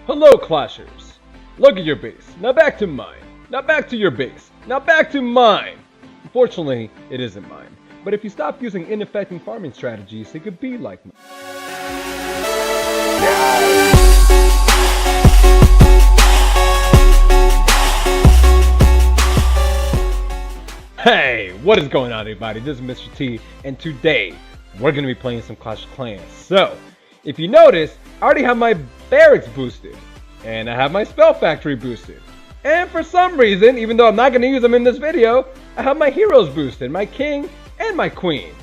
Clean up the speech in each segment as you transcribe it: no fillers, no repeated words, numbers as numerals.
Hello, Clashers. Look at your base. Now back to mine. Now back to your base. Now back to mine. Unfortunately, it isn't mine. But if you stop using ineffective farming strategies, it could be like mine. Hey, what is going on, everybody? This is Mr. T, and today we're going to be playing some Clash of Clans. So, if you notice, I already have my barracks boosted, and I have my spell factory boosted. And for some reason, even though I'm not going to use them in this video, I have my heroes boosted, my king and my queen.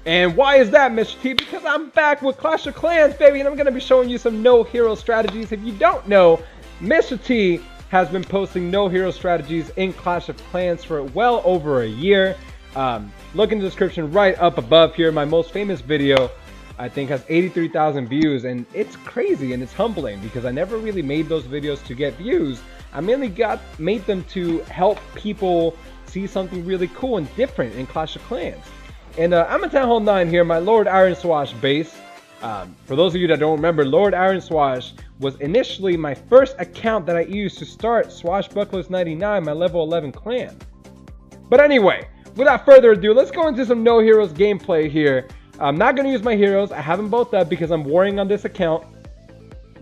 And why is that, Mr. T? Because I'm back with Clash of Clans, baby, and I'm going to be showing you some no-hero strategies. If you don't know, Mr. T has been posting no-hero strategies in Clash of Clans for well over a year. Look in the description right up above here. My most famous video, I think, has 83,000 views, and it's crazy and it's humbling because I never really made those videos to get views. I mainly made them to help people see something really cool and different in Clash of Clans. And I'm at Town Hall 9 here, my Lord Iron Swash base. For those of you that don't remember, Lord Iron Swash was initially my first account that I used to start Swashbucklers 99, my level 11 clan. But anyway, without further ado, let's go into some no heroes gameplay here. I'm not going to use my heroes. I have them both up because I'm warring on this account.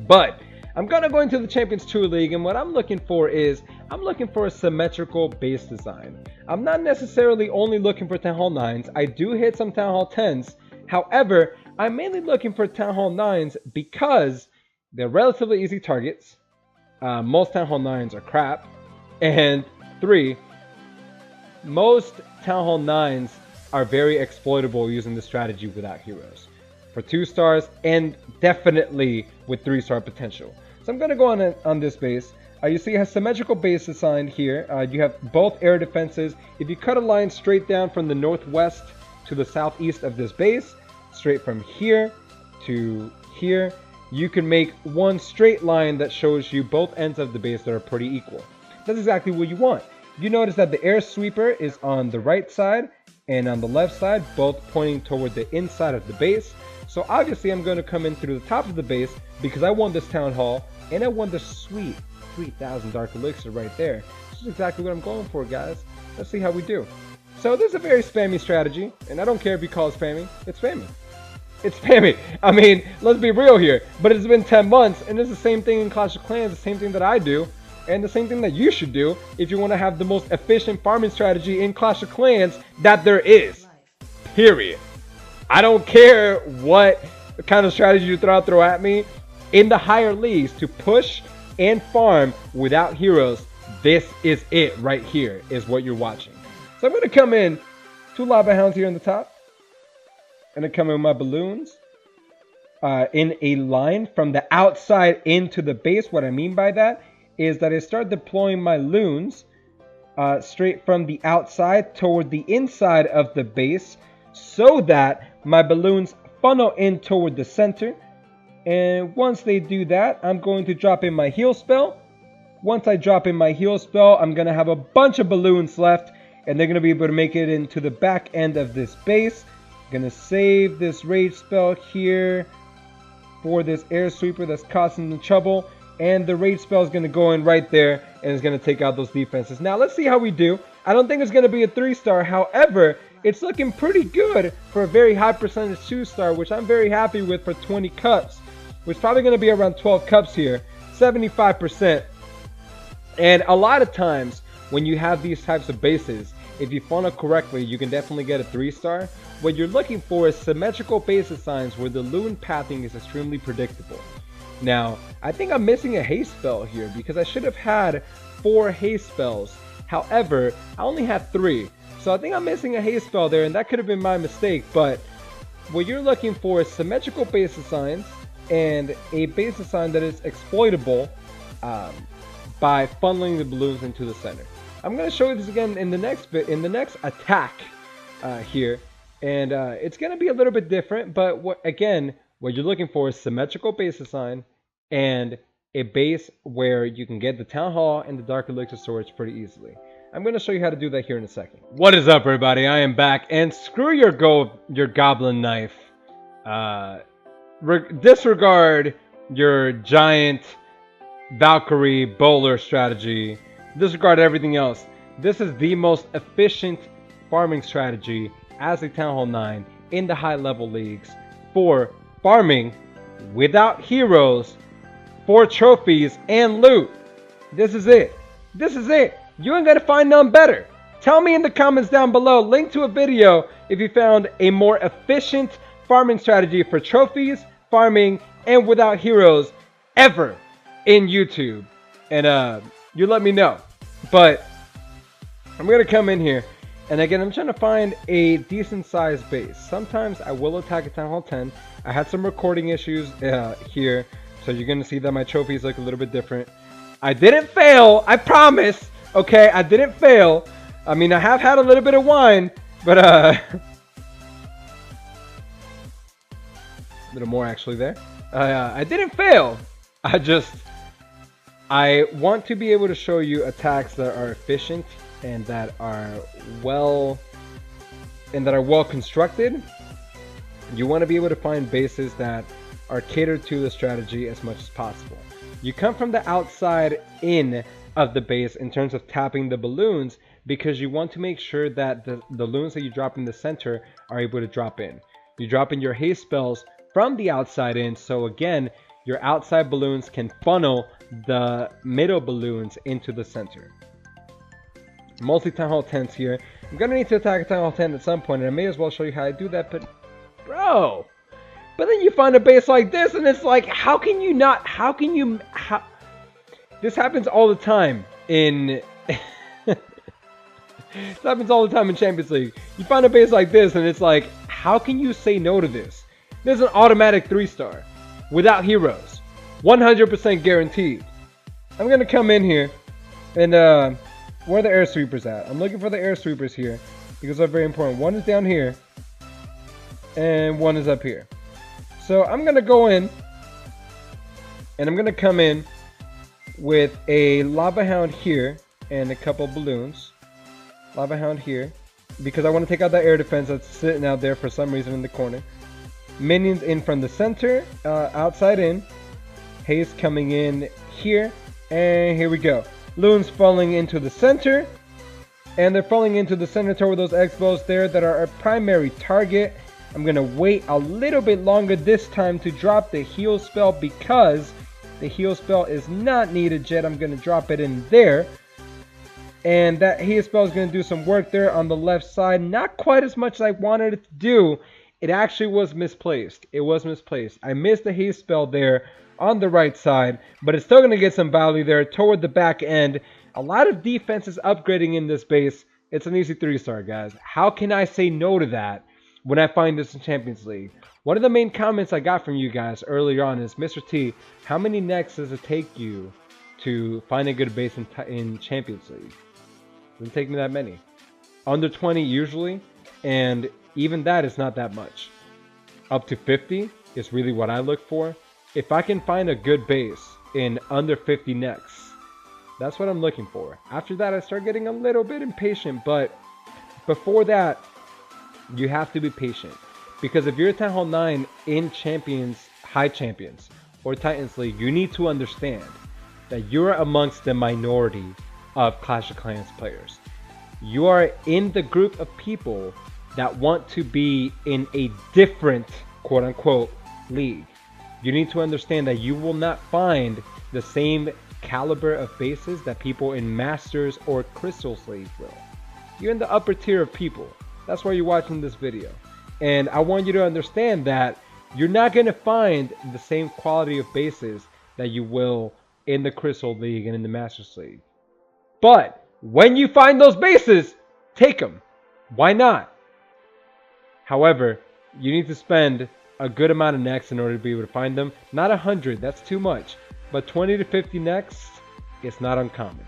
But I'm going to go into the Champions Tour League, and what I'm looking for is, I'm looking for a symmetrical base design. I'm not necessarily only looking for Town Hall 9s. I do hit some Town Hall 10s. However, I'm mainly looking for Town Hall 9s because they're relatively easy targets. Most Town Hall 9s are crap. And 3, most Town Hall 9s are very exploitable using this strategy without heroes. For 2 stars and definitely with 3-star potential. So I'm going to go on this base. You see it has symmetrical base assigned here. You have both air defenses. If you cut a line straight down from the northwest to the southeast of this base, straight from here to here, you can make one straight line that shows you both ends of the base that are pretty equal. That's exactly what you want. You notice that the air sweeper is on the right side and on the left side, both pointing toward the inside of the base. So obviously I'm going to come in through the top of the base because I want this town hall and I want the sweet 3,000 dark elixir right there. This is exactly what I'm going for, guys. Let's see how we do. So this is a very spammy strategy, and I don't care if you call it spammy. It's spammy. It's spammy. I mean, let's be real here. But it's been 10 months, and it's the same thing in Clash of Clans, the same thing that I do, and the same thing that you should do if you want to have the most efficient farming strategy in Clash of Clans that there is. Period. I don't care what kind of strategy you throw at me. In the higher leagues, to push and farm without heroes, this is it right here, is what you're watching. So I'm going to come in 2 lava hounds here on the top. I'm going to come in with my balloons in a line from the outside into the base. What I mean by that is that I start deploying my loons straight from the outside toward the inside of the base so that my balloons funnel in toward the center. And once they do that, I'm going to drop in my heal spell. Once I drop in my heal spell, I'm going to have a bunch of balloons left, and they're going to be able to make it into the back end of this base. I'm going to save this rage spell here for this air sweeper that's causing the trouble. And the rage spell is going to go in right there, and it's going to take out those defenses. Now, let's see how we do. I don't think it's going to be a 3-star. However, it's looking pretty good for a very high percentage 2-star, which I'm very happy with for 20 cups. Which is probably going to be around 12 cups here. 75%. And a lot of times, when you have these types of bases, if you funnel correctly, you can definitely get a 3-star. What you're looking for is symmetrical base designs where the loon pathing is extremely predictable. Now, I think I'm missing a haste spell here because I should have had 4 haste spells. However, I only had 3. So I think I'm missing a haste spell there, and that could have been my mistake. But what you're looking for is symmetrical base designs and a base design that is exploitable by funneling the balloons into the center. I'm going to show you this again in the next attack here, and it's going to be a little bit different. But what you're looking for is symmetrical base design and a base where you can get the town hall and the dark elixir storage pretty easily. I'm going to show you how to do that here in a second. What is up, everybody? I am back, and screw your goblin knife. Disregard your giant Valkyrie, bowler strategy. Disregard everything else. This is the most efficient farming strategy as a Town Hall 9 in the high level leagues for farming without heroes, for trophies and loot. This is it. This is it. You ain't gonna find none better. Tell me in the comments down below, link to a video if you found a more efficient farming strategy for trophies, farming, and without heroes ever in YouTube. And you let me know. But I'm gonna come in here, and again, I'm trying to find a decent sized base. Sometimes I will attack a Town Hall 10. I had some recording issues here, so you're gonna see that my trophies look a little bit different. I didn't fail, I promise. Okay, I didn't fail. I mean, I have had a little bit of wine, but a little more actually there. I didn't fail. I want to be able to show you attacks that are efficient and that are well constructed. You want to be able to find bases that are catered to the strategy as much as possible. You come from the outside in of the base in terms of tapping the balloons, because you want to make sure that the balloons that you drop in the center are able to drop in. You drop in your haste spells from the outside in, so again, your outside balloons can funnel the middle balloons into the center. Multi Town Hall 10s here. I'm gonna need to attack a Town Hall 10 at some point, and I may as well show you how I do that, but bro, but then you find a base like this, and it's like, how can you not, this happens all the time in this happens all the time in Champions League. You find a base like this, and it's like, how can you say no to this? There's an automatic 3-star without heroes, 100% guaranteed. I'm gonna come in here, and where are the air sweepers at? I'm looking for the air sweepers here because they're very important. One is down here, and one is up here. So I'm gonna go in, and I'm gonna come in with a lava hound here and a couple balloons. Lava hound here, because I want to take out that air defense that's sitting out there for some reason in the corner. Minions in from the center, outside in. Haste coming in here, and here we go. Loons falling into the center, and they're falling into the center toward those X-bows there that are our primary target. I'm gonna wait a little bit longer this time to drop the heal spell, because the heal spell is not needed yet. I'm gonna drop it in there. And that heal spell is going to do some work there on the left side. Not quite as much as I wanted it to do. It actually was misplaced. It was misplaced. I missed the haste spell there on the right side, but it's still going to get some value there toward the back end. A lot of defense is upgrading in this base. It's an easy 3-star, guys. How can I say no to that when I find this in Champions League? One of the main comments I got from you guys earlier on is, Mr. T, how many necks does it take you to find a good base in Champions League? Doesn't take me that many. Under 20 usually, and even that is not that much. Up to 50 is really what I look for. If I can find a good base in under 50 necks, that's what I'm looking for. After that, I start getting a little bit impatient, but before that, you have to be patient. Because if you're a Town Hall 9 in Champions, High Champions, or Titans League, you need to understand that you're amongst the minority of Clash of Clans players. You are in the group of people that want to be in a different quote-unquote league. You need to understand that you will not find the same caliber of bases that people in Masters or Crystals League will. You're in the upper tier of people. That's why you're watching this video. And I want you to understand that you're not going to find the same quality of bases that you will in the Crystal League and in the Masters League. But when you find those bases, take them. Why not? However, you need to spend a good amount of necks in order to be able to find them. Not 100, that's too much. But 20 to 50 necks, it's not uncommon.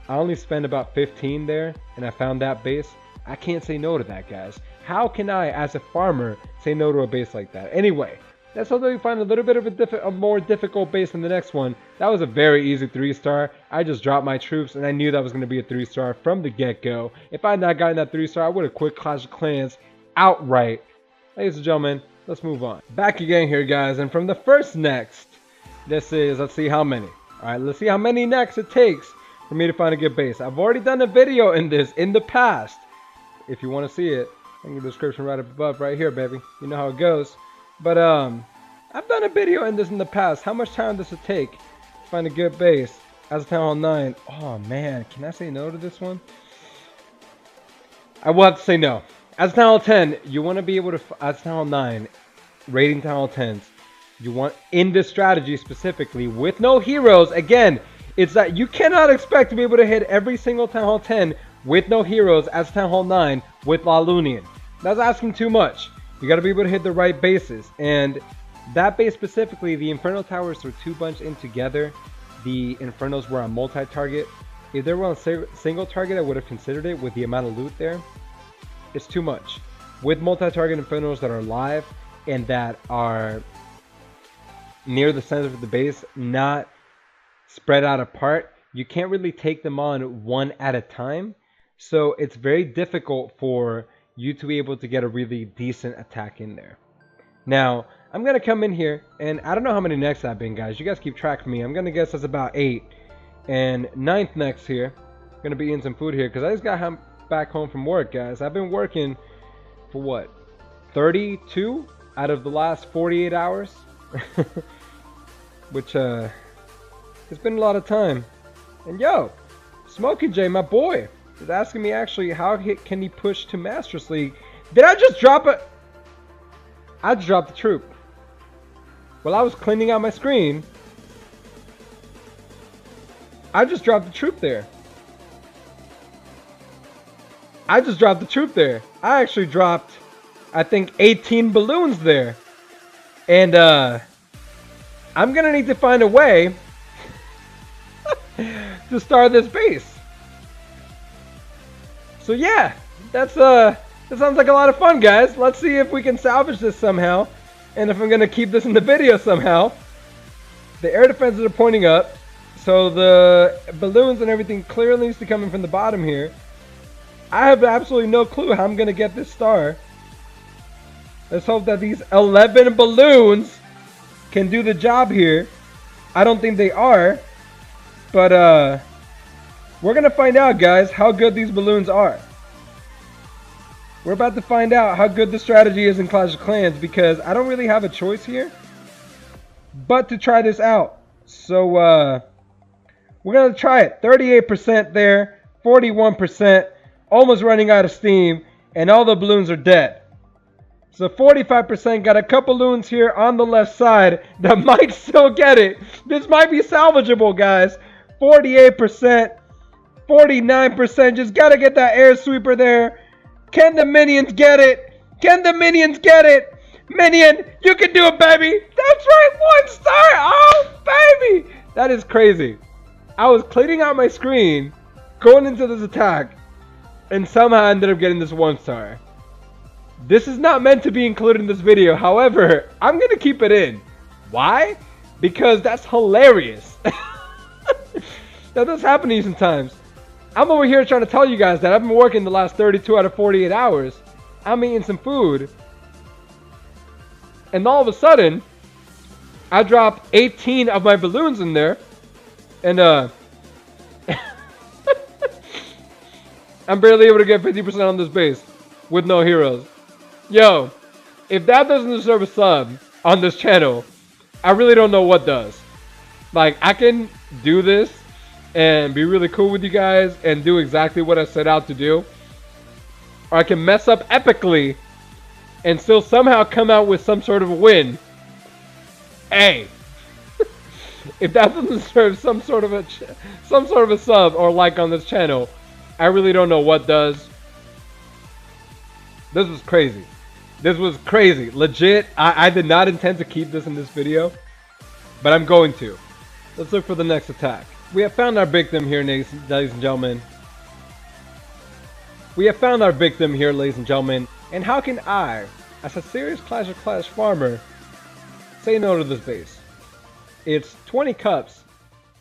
I only spent about 15 there, and I found that base. I can't say no to that, guys. How can I, as a farmer, say no to a base like that? Anyway, let's hope that we find a little bit of a more difficult base in the next one. That was a very easy 3-star. I just dropped my troops, and I knew that was going to be a 3-star from the get-go. If I had not gotten that 3-star, I would have quit Clash of Clans outright. Ladies and gentlemen, let's move on. Back again here, guys, and from the first next, this is, let's see how many. Alright, let's see how many necks it takes for me to find a good base. I've already done a video in this in the past. If you want to see it, in the description right up above, right here, baby. You know how it goes. But I've done a video in this in the past. How much time does it take to find a good base as Town Hall 9? Oh man, can I say no to this one? I will have to say no. As Town Hall 10, you want to be able to, as Town Hall 9, rating Town Hall 10s, you want, in this strategy specifically, with no heroes, again, it's that you cannot expect to be able to hit every single Town Hall 10 with no heroes as Town Hall 9 with laloonion. That's asking too much. You got to be able to hit the right bases. And that base specifically, the Inferno Towers were 2 bunched in together. The Infernos were on multi-target. If they were on single target, I would have considered it with the amount of loot there. It's too much. With multi-target Infernos that are live and that are near the center of the base, not spread out apart, you can't really take them on one at a time. So it's very difficult for you to be able to get a really decent attack in there. Now, I'm going to come in here, and I don't know how many necks I've been, guys. You guys keep track of me. I'm going to guess that's about 8. And 9th next here. I'm going to be eating some food here, because I just got back home from work, guys. I've been working for, what, 32 out of the last 48 hours? Which, it's been a lot of time. And yo, Smokey J, my boy, is asking me actually how can he push to Masters League. Did I just drop a... I just dropped the troop. While I was cleaning out my screen, I just dropped the troop there. I just dropped the troop there. I actually dropped, I think, 18 balloons there. And I'm gonna need to find a way to start this base. So yeah, that sounds like a lot of fun, guys. Let's see if we can salvage this somehow, and if I'm gonna keep this in the video somehow. The air defenses are pointing up, so the balloons and everything clearly needs to come in from the bottom here. I have absolutely no clue how I'm gonna get this star. Let's hope that these 11 balloons can do the job here. I don't think they are, but we're gonna find out, guys, how good these balloons are. We're about to find out how good the strategy is in Clash of Clans, because I don't really have a choice here but to try this out. So we're gonna try it. 38% there, 41%, almost running out of steam, and all the balloons are dead. So 45% got a couple balloons here on the left side that might still get it. This might be salvageable, guys. 48%, 49%, just gotta get that air sweeper there. Can the minions get it? Can the minions get it? Minion, you can do it, baby. That's right, 1 star. Oh, baby. That is crazy. I was cleaning out my screen, going into this attack, and somehow I ended up getting this 1 star. This is not meant to be included in this video. However, I'm going to keep it in. Why? Because that's hilarious. That does happen to you sometimes. I'm over here trying to tell you guys that I've been working the last 32 out of 48 hours. I'm eating some food. And all of a sudden, I dropped 18 of my balloons in there. And I'm barely able to get 50% on this base with no heroes. Yo, if that doesn't deserve a sub on this channel, I really don't know what does. Like, I can do this and be really cool with you guys and do exactly what I set out to do, or I can mess up epically and still somehow come out with some sort of a win. Hey, if that doesn't deserve some sort of a sub or like on this channel, I really don't know what does. This was crazy. This was crazy. Legit, I did not intend to keep this in this video, but I'm going to. Let's look for the next attack. We have found our victim here, ladies and gentlemen. We have found our victim here, ladies and gentlemen. And how can I, as a serious Clash of Clans farmer, say no to this base? It's 20 cups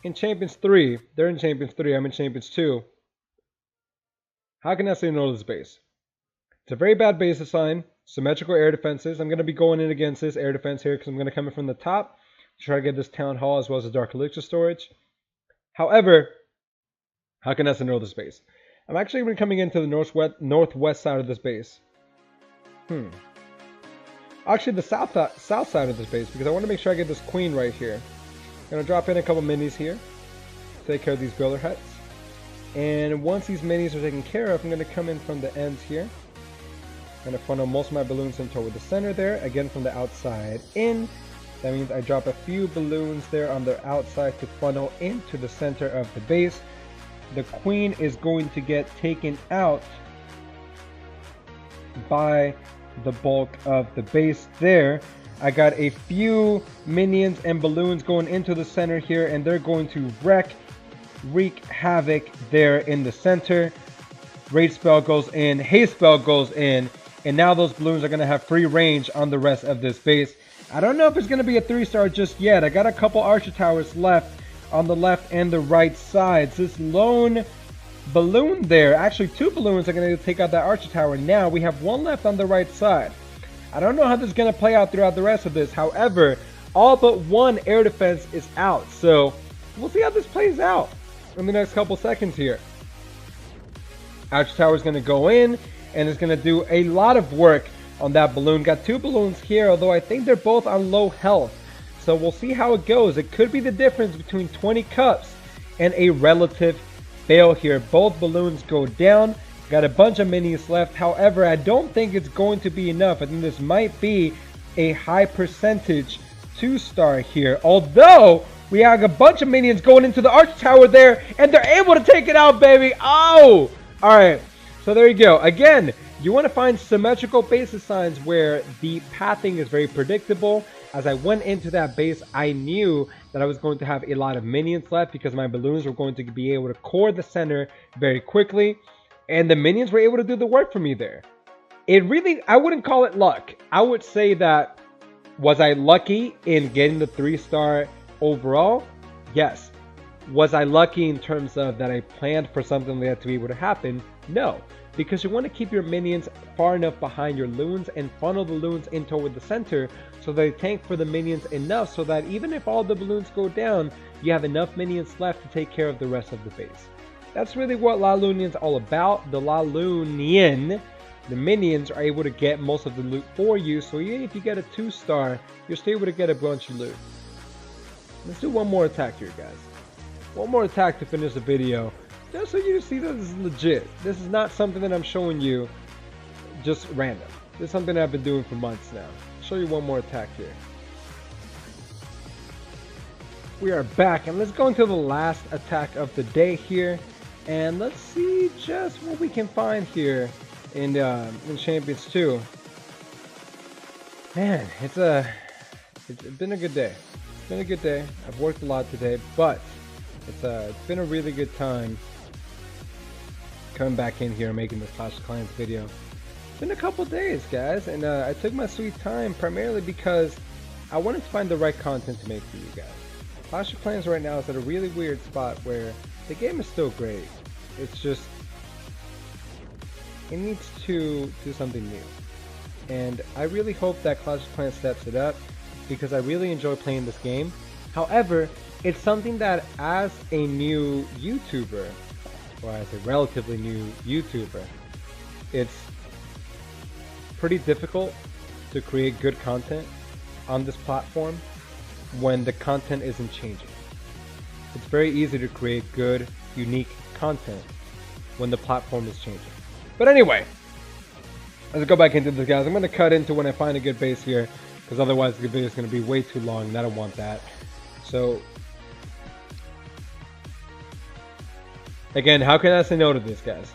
in Champions 3. They're in Champions 3. I'm in Champions 2. How can I say no to this base? It's a very bad base assign. Symmetrical air defenses. I'm going to be going in against this air defense here because I'm going to come in from the top to try to get this Town Hall as well as the Dark Elixir storage. However, how can I know this base? I'm actually going to be coming into the northwest side of this base. Actually, the south side of this base, because I want to make sure I get this queen right here. I'm going to drop in a couple minis here. Take care of these builder huts. And once these minis are taken care of, I'm going to come in from the ends here. I'm going to funnel most of my balloons in toward the center there. Again, from the outside in. That means I drop a few balloons there on the outside to funnel into the center of the base. The queen is going to get taken out by the bulk of the base there. I got a few minions and balloons going into the center here, and they're going to wreak havoc there in the center. Rage spell goes in, haste spell goes in, and now those balloons are going to have free range on the rest of this base. I don't know if it's going to be a 3-star just yet. I got a couple archer towers left on the left and the right sides. This lone balloon there, actually 2 balloons are going to take out that archer tower. Now we have 1 left on the right side. I don't know how this is going to play out throughout the rest of this. However, all but 1 air defense is out. So we'll see how this plays out in the next couple seconds here. Archer tower is going to go in and it's going to do a lot of work on that balloon. Got 2 balloons here, although I think they're both on low health. So we'll see how it goes. It could be the difference between 20 cups and a relative fail here. Both balloons go down. Got a bunch of minis left. However, I don't think it's going to be enough. I think this might be a high percentage 2-star here. Although we have a bunch of minions going into the archer tower there, and they're able to take it out, baby. Oh! Alright, so there you go. Again, you want to find symmetrical base designs where the pathing is very predictable. As I went into that base, I knew that I was going to have a lot of minions left because my balloons were going to be able to core the center very quickly. And the minions were able to do the work for me there. It really, I wouldn't call it luck. I would say that, was I lucky in getting the 3-star overall? Yes. Was I lucky in terms of that I planned for something like that to be able to happen? No. Because you want to keep your minions far enough behind your loons and funnel the loons in toward the center so they tank for the minions enough so that even if all the balloons go down, you have enough minions left to take care of the rest of the base. That's really what Lalunion's all about. The Lalunion, the minions are able to get most of the loot for you, so even if you get a 2-star, you're still able to get a bunch of loot. Let's do one more attack here, guys. One more attack to finish the video. Just so you see that this is legit. This is not something that I'm showing you just random. This is something I've been doing for months now. I'll show you one more attack here. We are back, and let's go into the last attack of the day here. And let's see just what we can find here in Champions 2. Man, it's been a good day. It's been a good day. I've worked a lot today, but it's been a really good time coming back in here and making this Clash of Clans video. It's been a couple days, guys, and I took my sweet time primarily because I wanted to find the right content to make for you guys. Clash of Clans right now is at a really weird spot where the game is still great. It's just, it needs to do something new. And I really hope that Clash of Clans steps it up because I really enjoy playing this game. However, it's something that as a new YouTuber, or as a relatively new YouTuber, it's pretty difficult to create good content on this platform when the content isn't changing. It's very easy to create good, unique content when the platform is changing. But anyway, let's go back into this, guys. I'm going to cut into when I find a good base here, because otherwise the video is going to be way too long, and I don't want that. So, again, how can I say no to this, guys?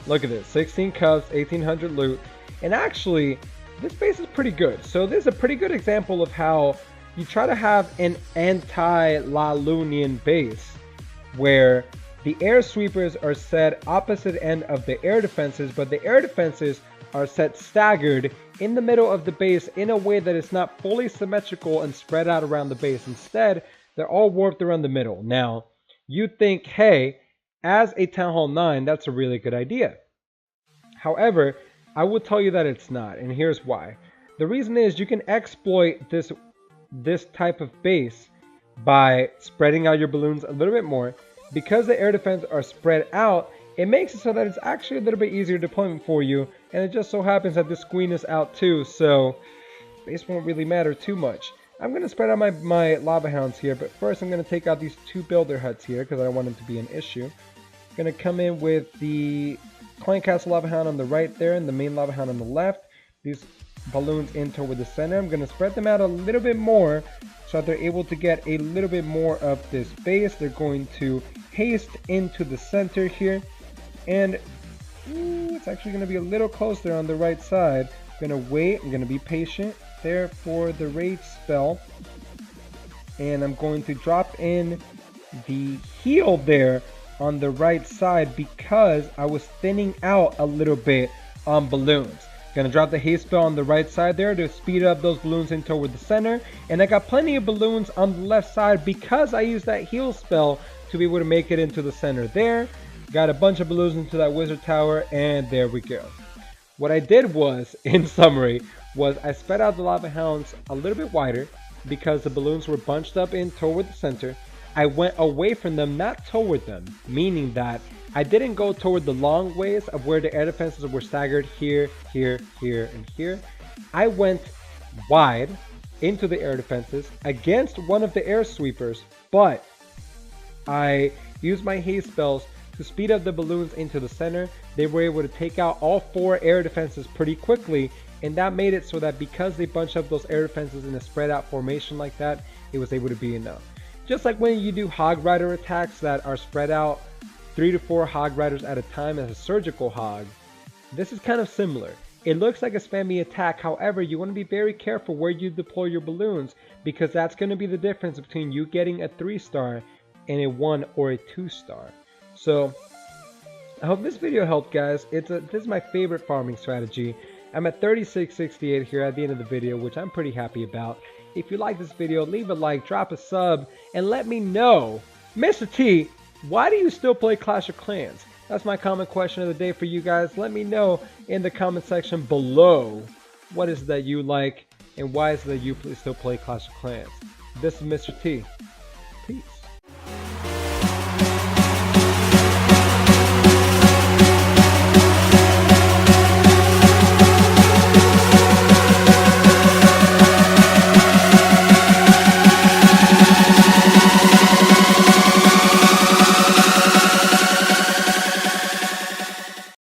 Look at this, 16 cups, 1800 loot, and actually, this base is pretty good. So this is a pretty good example of how you try to have an anti-Lalunion base, where the air sweepers are set opposite end of the air defenses, but the air defenses are set staggered in the middle of the base in a way that is not fully symmetrical and spread out around the base. Instead, they're all warped around the middle. Now, you think, hey, as a Town Hall 9, that's a really good idea. However, I will tell you that it's not, and here's why. The reason is you can exploit this type of base by spreading out your balloons a little bit more. Because the air defense are spread out, it makes it so that it's actually a little bit easier deployment for you, and it just so happens that this queen is out too, so this won't really matter too much. I'm going to spread out my lava hounds here, but first I'm going to take out these 2 builder huts here because I don't want them to be an issue. I'm going to come in with the Clan Castle lava hound on the right there and the main lava hound on the left. These balloons in toward the center. I'm going to spread them out a little bit more so that they're able to get a little bit more of this base. They're going to haste into the center here, and it's actually going to be a little closer on the right side. I'm going to wait. I'm going to be patient there for the rage spell, and I'm going to drop in the heal there on the right side because I was thinning out a little bit on balloons. Gonna drop the haste spell on the right side there to speed up those balloons in toward the center, and I got plenty of balloons on the left side because I used that heal spell to be able to make it into the center there. Got a bunch of balloons into that wizard tower, and there we go. What I did was, in summary, was I spread out the lava hounds a little bit wider because the balloons were bunched up in toward the center. I went away from them, not toward them, meaning that I didn't go toward the long ways of where the air defenses were staggered here, here, here, and here. I went wide into the air defenses against one of the air sweepers, but I used my haste spells to speed up the balloons into the center. They were able to take out all 4 air defenses pretty quickly, and that made it so that because they bunched up those air defenses in a spread out formation like that, it was able to be enough. Just like when you do hog rider attacks that are spread out 3 to 4 hog riders at a time as a surgical hog, this is kind of similar. It looks like a spammy attack, however, you want to be very careful where you deploy your balloons because that's going to be the difference between you getting a 3-star and a 1 or a 2-star. So I hope this video helped, guys. This is my favorite farming strategy. I'm at 3668 here at the end of the video, which I'm pretty happy about. If you like this video, leave a like, drop a sub, and let me know, Mr. T, why do you still play Clash of Clans? That's my comment question of the day for you guys. Let me know in the comment section below what is it that you like and why is it that you still play Clash of Clans. This is Mr. T. Peace.